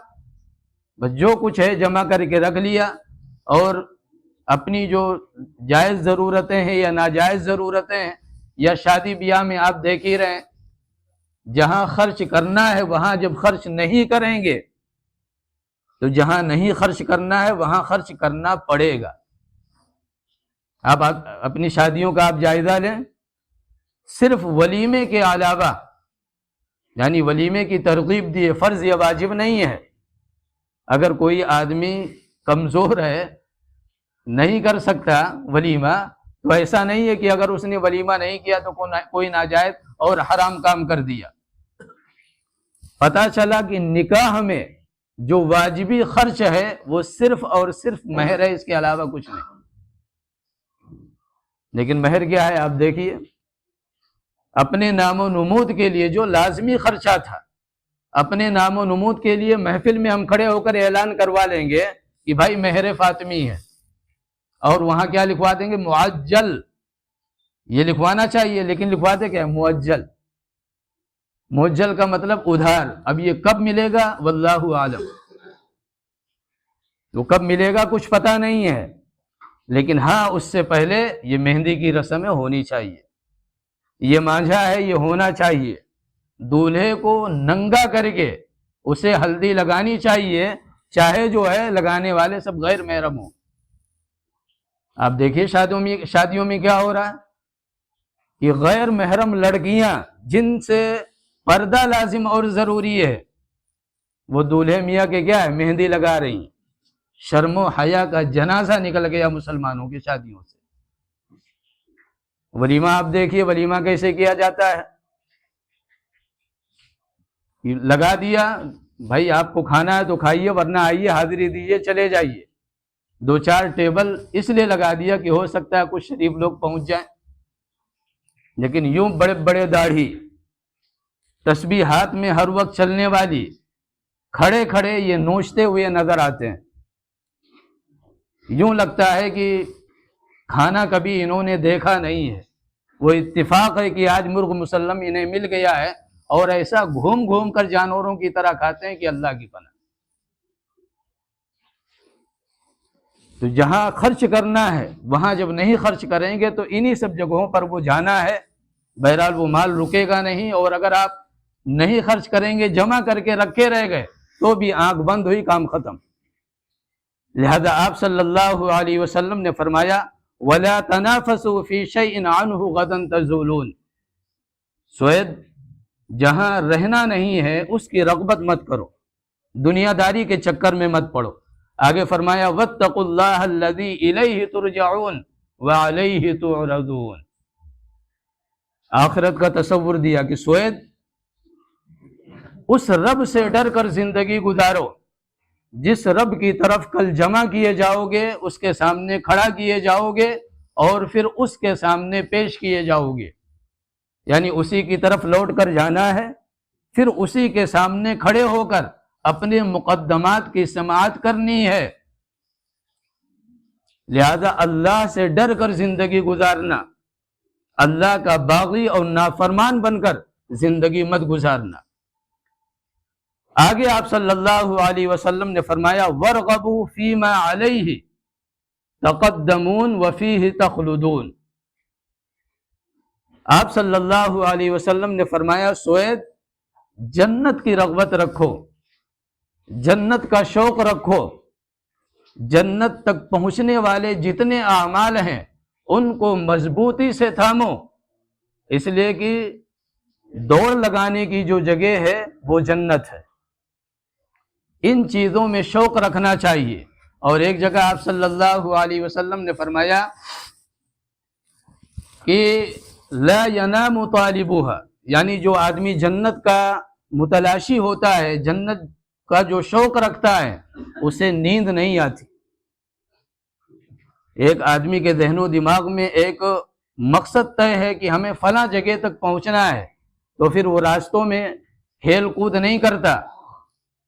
بس جو کچھ ہے جمع کر کے رکھ لیا، اور اپنی جو جائز ضرورتیں ہیں یا ناجائز ضرورتیں ہیں، یا شادی بیاہ میں آپ دیکھ ہی رہے ہیں، جہاں خرچ کرنا ہے وہاں جب خرچ نہیں کریں گے تو جہاں نہیں خرچ کرنا ہے وہاں خرچ کرنا پڑے گا۔ آپ اپنی شادیوں کا آپ جائزہ لیں، صرف ولیمے کے علاوہ یعنی ولیمے کی ترغیب دی ہے، فرض یا واجب نہیں ہے۔ اگر کوئی آدمی کمزور ہے، نہیں کر سکتا ولیمہ، تو ایسا نہیں ہے کہ اگر اس نے ولیمہ نہیں کیا تو کوئی ناجائز اور حرام کام کر دیا۔ پتہ چلا کہ نکاح میں جو واجبی خرچ ہے وہ صرف اور صرف مہر ہے، اس کے علاوہ کچھ نہیں۔ لیکن مہر کیا ہے آپ دیکھیے، اپنے نام و نمود کے لیے جو لازمی خرچہ تھا، اپنے نام و نمود کے لیے محفل میں ہم کھڑے ہو کر اعلان کروا لیں گے کہ بھائی مہر فاطمی ہے، اور وہاں کیا لکھوا دیں گے؟ معجل۔ یہ لکھوانا چاہیے لیکن لکھواتے کیا ہے؟ معجل۔ معجل کا مطلب ادھار۔ اب یہ کب ملے گا واللہ عالم، تو کب ملے گا کچھ پتہ نہیں ہے، لیکن ہاں اس سے پہلے یہ مہندی کی رسمیں ہونی چاہیے، یہ مانجھا ہے یہ ہونا چاہیے، دولہے کو ننگا کر کے اسے ہلدی لگانی چاہیے، چاہے جو ہے لگانے والے سب غیر محرم ہوں۔ آپ دیکھیے شادیوں میں کیا ہو رہا ہے کہ غیر محرم لڑکیاں جن سے پردہ لازم اور ضروری ہے، وہ دولہے میاں کے کیا ہے؟ مہندی لگا رہی ہیں۔ شرم و حیا کا جنازہ نکل گیا مسلمانوں کی شادیوں سے۔ ولیمہ آپ دیکھیے، ولیمہ کیسے کیا جاتا ہے؟ لگا دیا، بھائی آپ کو کھانا ہے تو کھائیے ورنہ آئیے حاضری دیجیے چلے جائیے۔ 2-4 ٹیبل اس لیے لگا دیا کہ ہو سکتا ہے کچھ شریف لوگ پہنچ جائیں، لیکن یوں بڑے بڑے داڑھی، تسبیح ہاتھ میں ہر وقت چلنے والی، کھڑے کھڑے یہ نوچتے ہوئے نظر آتے ہیں۔ یوں لگتا ہے کہ کھانا کبھی انہوں نے دیکھا نہیں ہے۔ وہ اتفاق ہے کہ آج مرغ مسلم انہیں مل گیا ہے، اور ایسا گھوم گھوم کر جانوروں کی طرح کھاتے ہیں کہ اللہ کی پناہ۔ تو جہاں خرچ کرنا ہے وہاں جب نہیں خرچ کریں گے تو انہی سب جگہوں پر وہ جانا ہے، بہرحال وہ مال رکے گا نہیں، اور اگر آپ نہیں خرچ کریں گے، جمع کر کے رکھے رہ گئے تو بھی آنکھ بند ہوئی، کام ختم۔ لہذا آپ صلی اللہ علیہ وسلم نے فرمایا وَلَا تَنَافَسُوا فِي شَيْءٍ عَنْهُ غَدًا تَزُولُونَ، سوید جہاں رہنا نہیں ہے اس کی رغبت مت کرو، دنیا داری کے چکر میں مت پڑو۔ آگے فرمایا وَاتَّقُوا اللَّهَ الَّذِي إِلَيْهِ تُرْجَعُونَ وَعَلَيْهِ تُعْرَضُونَ، آخرت کا تصور دیا کہ سوید اس رب سے ڈر کر زندگی گزارو جس رب کی طرف کل جمع کیے جاؤ گے، اس کے سامنے کھڑا کیے جاؤ گے، اور پھر اس کے سامنے پیش کیے جاؤ گے، یعنی اسی کی طرف لوٹ کر جانا ہے، پھر اسی کے سامنے کھڑے ہو کر اپنے مقدمات کی سماعت کرنی ہے۔ لہذا اللہ سے ڈر کر زندگی گزارنا، اللہ کا باغی اور نافرمان بن کر زندگی مت گزارنا۔ آگے آپ صلی اللہ علیہ وسلم نے فرمایا وَارْغَبُوا فِي مَا عَلَيْهِ تَقَدَّمُونَ وَفِيهِ تَخْلُدُونَ، آپ صلی اللہ علیہ وسلم نے فرمایا سوید جنت کی رغبت رکھو، جنت کا شوق رکھو، جنت تک پہنچنے والے جتنے اعمال ہیں ان کو مضبوطی سے تھامو، اس لیے کہ دوڑ لگانے کی جو جگہ ہے وہ جنت ہے۔ ان چیزوں میں شوق رکھنا چاہیے۔ اور ایک جگہ آپ صلی اللہ علیہ وسلم نے فرمایا کہ لا ینام طالبها، یعنی جو آدمی جنت کا متلاشی ہوتا ہے، جنت کا جو شوق رکھتا ہے، اسے نیند نہیں آتی۔ ایک آدمی کے ذہن و دماغ میں ایک مقصد طے ہے کہ ہمیں فلاں جگہ تک پہنچنا ہے، تو پھر وہ راستوں میں کھیل کود نہیں کرتا،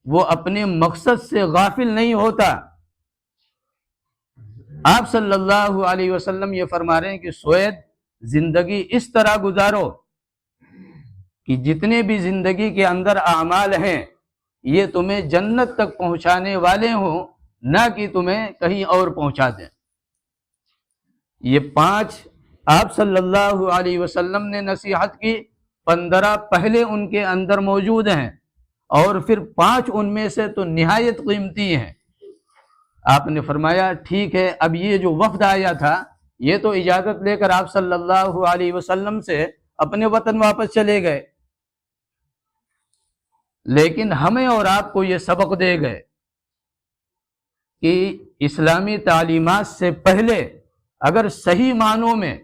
وہ اپنے مقصد سے غافل نہیں ہوتا۔ آپ صلی اللہ علیہ وسلم یہ فرما رہے ہیں کہ سوید زندگی اس طرح گزارو کہ جتنے بھی زندگی کے اندر اعمال ہیں یہ تمہیں جنت تک پہنچانے والے ہوں، نہ کہ تمہیں کہیں اور پہنچا دیں۔ یہ 5 آپ صلی اللہ علیہ وسلم نے نصیحت کی، 15 پہلے ان کے اندر موجود ہیں، اور پھر 5 ان میں سے تو نہایت قیمتی ہیں۔ آپ نے فرمایا ٹھیک ہے، اب یہ جو وفد آیا تھا یہ تو اجازت لے کر آپ صلی اللہ علیہ وسلم سے اپنے وطن واپس چلے گئے، لیکن ہمیں اور آپ کو یہ سبق دے گئے کہ اسلامی تعلیمات سے پہلے اگر صحیح معنوں میں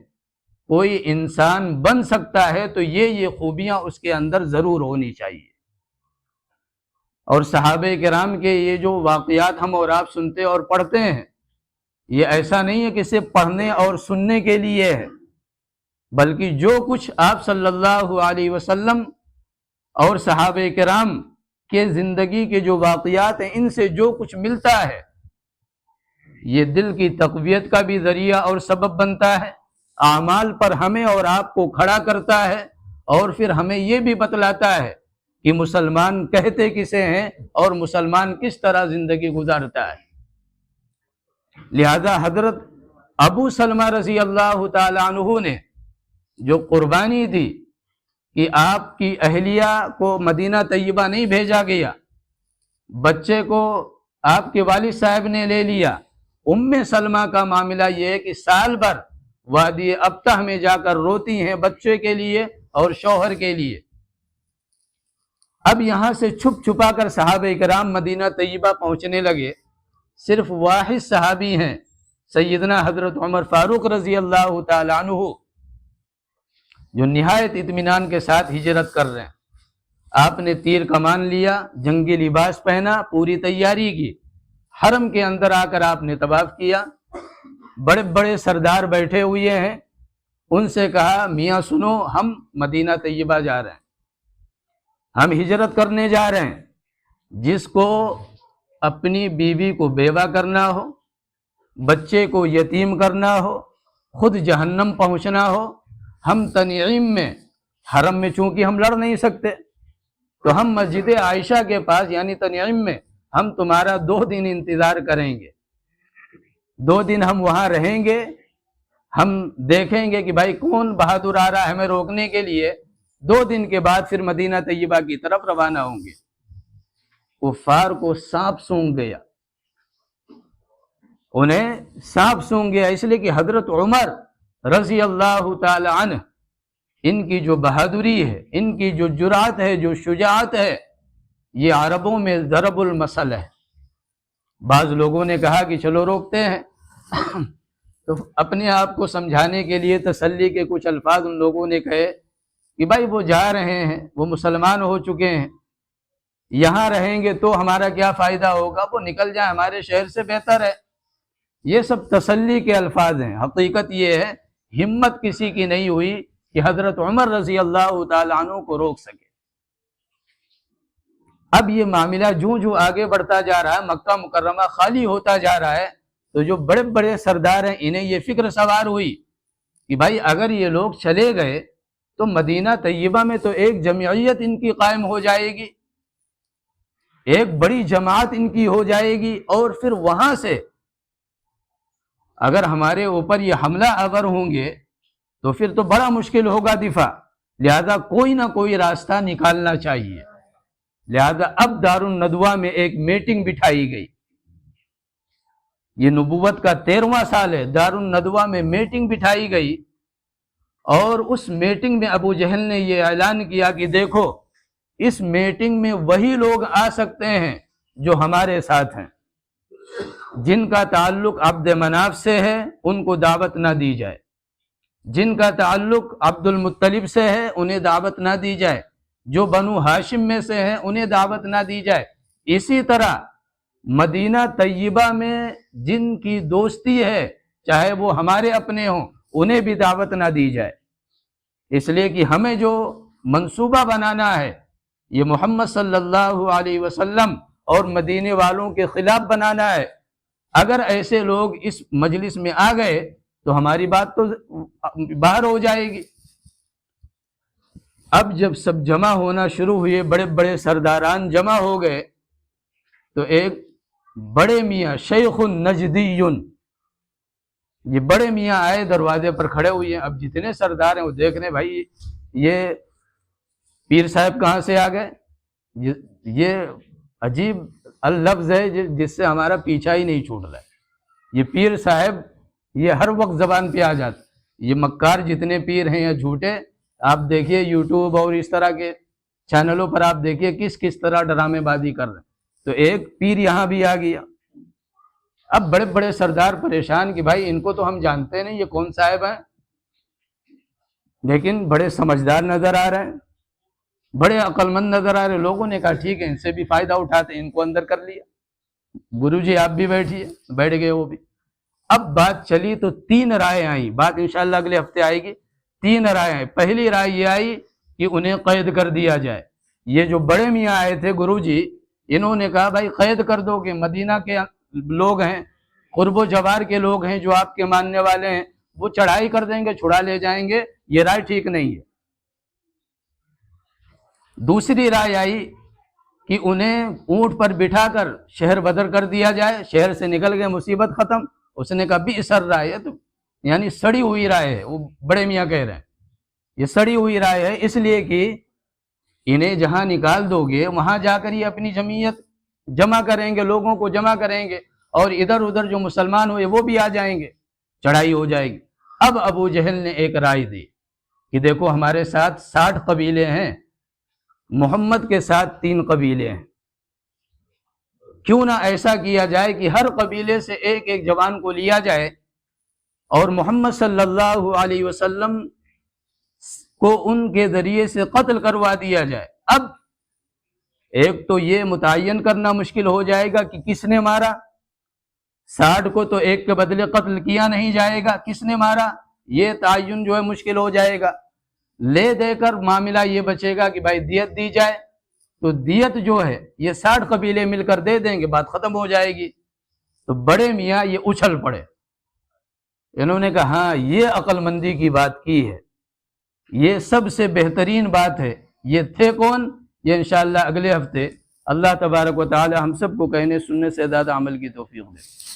کوئی انسان بن سکتا ہے تو یہ خوبیاں اس کے اندر ضرور ہونی چاہیے۔ اور صحابہ کرام کے یہ جو واقعات ہم اور آپ سنتے اور پڑھتے ہیں، یہ ایسا نہیں ہے کہ صرف پڑھنے اور سننے کے لیے ہے، بلکہ جو کچھ آپ صلی اللہ علیہ وسلم اور صحابہ کرام کے زندگی کے جو واقعات ہیں، ان سے جو کچھ ملتا ہے یہ دل کی تقویت کا بھی ذریعہ اور سبب بنتا ہے، اعمال پر ہمیں اور آپ کو کھڑا کرتا ہے، اور پھر ہمیں یہ بھی بتلاتا ہے کہ مسلمان کہتے کسے ہیں اور مسلمان کس طرح زندگی گزارتا ہے۔ لہذا حضرت ابو سلمہ رضی اللہ تعالی عنہ نے جو قربانی دی کہ آپ کی اہلیہ کو مدینہ طیبہ نہیں بھیجا گیا، بچے کو آپ کے والد صاحب نے لے لیا، ام سلمہ کا معاملہ یہ ہے کہ سال بھر وادی ابتہ میں جا کر روتی ہیں بچے کے لیے اور شوہر کے لیے۔ اب یہاں سے چھپ چھپا کر صحابہ کرام مدینہ طیبہ پہنچنے لگے۔ صرف واحد صحابی ہیں سیدنا حضرت عمر فاروق رضی اللہ تعالی عنہ، جو نہایت اطمینان کے ساتھ ہجرت کر رہے ہیں۔ آپ نے تیر کمان لیا، جنگی لباس پہنا، پوری تیاری کی، حرم کے اندر آ کر آپ نے طواف کیا۔ بڑے بڑے سردار بیٹھے ہوئے ہیں، ان سے کہا میاں سنو، ہم مدینہ طیبہ جا رہے ہیں، ہم ہجرت کرنے جا رہے ہیں، جس کو اپنی بیوی کو بیوہ کرنا ہو، بچے کو یتیم کرنا ہو، خود جہنم پہنچنا ہو، ہم تنعیم میں، حرم میں چونکہ ہم لڑ نہیں سکتے تو ہم مسجد عائشہ کے پاس یعنی تنعیم میں ہم تمہارا 2 دن انتظار کریں گے، 2 دن ہم وہاں رہیں گے، ہم دیکھیں گے کہ بھائی کون بہادر آ رہا ہے ہمیں روکنے کے لیے، 2 دن کے بعد پھر مدینہ طیبہ کی طرف روانہ ہوں گے۔ کفار کو سانپ سونگھ گیا، انہیں سانپ سونگھ گیا، اس لیے کہ حضرت عمر رضی اللہ تعالی عنہ، ان کی جو بہادری ہے، ان کی جو جرأت ہے، جو شجاعت ہے، یہ عربوں میں ضرب المثل ہے۔ بعض لوگوں نے کہا کہ چلو روکتے ہیں تو اپنے آپ کو سمجھانے کے لیے تسلی کے کچھ الفاظ ان لوگوں نے کہے کہ بھائی وہ جا رہے ہیں، وہ مسلمان ہو چکے ہیں، یہاں رہیں گے تو ہمارا کیا فائدہ ہوگا، وہ نکل جائیں ہمارے شہر سے بہتر ہے۔ یہ سب تسلی کے الفاظ ہیں، حقیقت یہ ہے ہمت کسی کی نہیں ہوئی کہ حضرت عمر رضی اللہ تعالیٰ عنہ کو روک سکے۔ اب یہ معاملہ جو آگے بڑھتا جا رہا ہے، مکہ مکرمہ خالی ہوتا جا رہا ہے، تو جو بڑے بڑے سردار ہیں انہیں یہ فکر سوار ہوئی کہ بھائی اگر یہ لوگ چلے گئے تو مدینہ طیبہ میں تو ایک جمعیت ان کی قائم ہو جائے گی، ایک بڑی جماعت ان کی ہو جائے گی، اور پھر وہاں سے اگر ہمارے اوپر یہ حملہ آور ہوں گے تو پھر تو بڑا مشکل ہوگا دفاع، لہذا کوئی نہ کوئی راستہ نکالنا چاہیے۔ لہذا اب دارالندوہ میں ایک میٹنگ بٹھائی گئی، یہ نبوت کا 13واں سال ہے، دارالندوہ میں میٹنگ بٹھائی گئی، اور اس میٹنگ میں ابو جہل نے یہ اعلان کیا کہ دیکھو اس میٹنگ میں وہی لوگ آ سکتے ہیں جو ہمارے ساتھ ہیں، جن کا تعلق عبد مناف سے ہے ان کو دعوت نہ دی جائے، جن کا تعلق عبد المطلب سے ہے انہیں دعوت نہ دی جائے، جو بنو ہاشم میں سے ہیں انہیں دعوت نہ دی جائے، اسی طرح مدینہ طیبہ میں جن کی دوستی ہے چاہے وہ ہمارے اپنے ہوں انہیں بھی دعوت نہ دی جائے، اس لیے کہ ہمیں جو منصوبہ بنانا ہے یہ محمد صلی اللہ علیہ وسلم اور مدینے والوں کے خلاف بنانا ہے۔ اگر ایسے لوگ اس مجلس میں آ گئے تو ہماری بات تو باہر ہو جائے گی۔ اب جب سب جمع ہونا شروع ہوئے، بڑے بڑے سرداران جمع ہو گئے، تو ایک بڑے میاں شیخ نجدی، یہ بڑے میاں آئے، دروازے پر کھڑے ہوئے ہیں۔ اب جتنے سردار ہیں وہ دیکھ رہے ہیں بھائی یہ پیر صاحب کہاں سے آ گئے، یہ عجیب اللفظ ہے جس سے ہمارا پیچھا ہی نہیں چھوٹ رہا ہے۔ یہ پیر صاحب یہ ہر وقت زبان پہ آ جاتا، یہ مکار جتنے پیر ہیں یا جھوٹے، آپ دیکھیے یوٹیوب اور اس طرح کے چینلوں پر آپ دیکھیے کس طرح ڈرامے بازی کر رہے ہیں۔ تو ایک پیر یہاں بھی آ گیا۔ اب بڑے بڑے سردار پریشان کہ بھائی ان کو تو ہم جانتے نہیں، یہ کون صاحب ہیں، لیکن بڑے سمجھدار نظر آ رہے ہیں، بڑے عقل مند نظر آ رہے ہیں۔ لوگوں نے کہا ٹھیک ہے ان سے بھی فائدہ اٹھاتے ہیں، ان کو اندر کر لیا۔ گرو جی آپ بھی بیٹھیے، بیٹھ گئے وہ بھی۔ اب بات چلی تو 3 رائے آئیں، بات انشاءاللہ اگلے ہفتے آئے گی۔ 3 رائے آئیں۔ پہلی رائے یہ آئی کہ انہیں قید کر دیا جائے۔ یہ جو بڑے میاں آئے تھے گرو جی، انہوں نے کہا بھائی قید کر دو کہ مدینہ کے لوگ ہیں، قرب و جوار کے لوگ ہیں جو آپ کے ماننے والے ہیں، وہ چڑھائی کر دیں گے، چھڑا لے جائیں گے، یہ رائے ٹھیک نہیں ہے۔ دوسری رائے آئی کہ انہیں اونٹ پر بٹھا کر شہر بدر کر دیا جائے، شہر سے نکل گئے، مصیبت ختم۔ اس نے کہا بئس رائے ہے، تو یعنی سڑی ہوئی رائے ہے، وہ بڑے میاں کہہ رہے ہیں یہ سڑی ہوئی رائے ہے، اس لیے کہ انہیں جہاں نکال دو گے وہاں جا کر یہ اپنی جمعیت جمع کریں گے، لوگوں کو جمع کریں گے، اور ادھر ادھر جو مسلمان ہوئے وہ بھی آ جائیں گے، چڑھائی ہو جائے گی۔ اب ابو جہل نے ایک رائے دی کہ دیکھو ہمارے ساتھ 60 قبیلے ہیں، محمد کے ساتھ 3 قبیلے ہیں، کیوں نہ ایسا کیا جائے کہ ہر قبیلے سے ایک ایک جوان کو لیا جائے اور محمد صلی اللہ علیہ وسلم کو ان کے ذریعے سے قتل کروا دیا جائے۔ اب ایک تو یہ متعین کرنا مشکل ہو جائے گا کہ کس نے مارا، 60 کو تو ایک کے بدلے قتل کیا نہیں جائے گا، کس نے مارا یہ تعین جو ہے مشکل ہو جائے گا۔ لے دے کر معاملہ یہ بچے گا کہ بھائی دیت دی جائے، تو دیت جو ہے یہ 60 قبیلے مل کر دے دیں گے، بات ختم ہو جائے گی۔ تو بڑے میاں یہ اچھل پڑے، انہوں نے کہا ہاں یہ عقل مندی کی بات کی ہے، یہ سب سے بہترین بات ہے۔ یہ تھے کون؟ یہ انشاءاللہ اگلے ہفتے اللہ تبارک و تعالی ہم سب کو کہنے سننے سے زیادہ عمل کی توفیق دے۔